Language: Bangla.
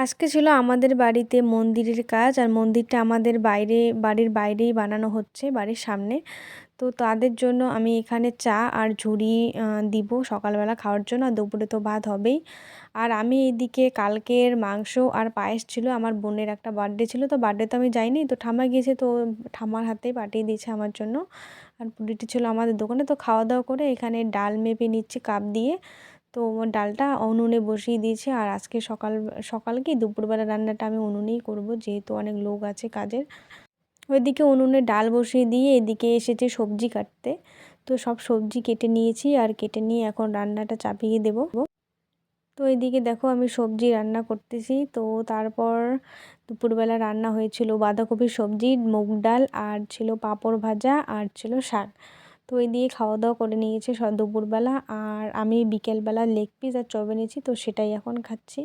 আজকে ছিল আমাদের বাড়িতে মন্দিরের কাজ, আর মন্দিরটা আমাদের বাড়ির বাইরেই বানানো হচ্ছে, বাড়ির সামনে। তো তাদের জন্য আমি এখানে চা আর ঝুড়ি দিব সকালবেলা খাওয়ার জন্য, আর দুপুরে তো ভাত হবেই। আর আমি এদিকে কালকের মাংস আর পায়েস ছিল, আমার বোনের একটা বার্থডে ছিল, তো বার্থডে তো আমি যাইনি, তো ঠাম্মা গিয়েছে, তো ঠাম্মার হাতেই পাঠিয়ে দিয়েছে আমার জন্য। আর পুরিটি ছিল আমাদের দোকানে। তো খাওয়া দাওয়া করে এখানে ডাল মেপে নিচ্ছি কাপ দিয়ে। তো ডালটা উনুনে বসিয়ে দিয়েছি, আর আজকে সকাল কি দুপুরবেলা রান্নাটা আমি উনুনেই করব, যেহেতু অনেক লোক আছে কাজের। ওইদিকে উনুনে ডাল বসিয়ে দিয়ে এদিকে এসেছে সবজি কাটতে। তো সব সবজি কেটে নিয়েছি, আর কেটে নিয়ে এখন রান্নাটা চাপিয়ে দেব। তো এদিকে দেখো আমি সবজি রান্না করতেছি। তো তারপর দুপুরবেলা রান্না হয়েছিল বাঁধাকপির সবজি, মুগ ডাল, আর ছিল পাঁপড় ভাজা, আর ছিল শাক। তো এই দিয়ে খাওয়া দাওয়া করে নিয়েছে দুপুরবেলা। আর আমি বিকেলবেলা লেগ পিস আর চপ এনেছি, তো সেটাই এখন খাচ্ছি।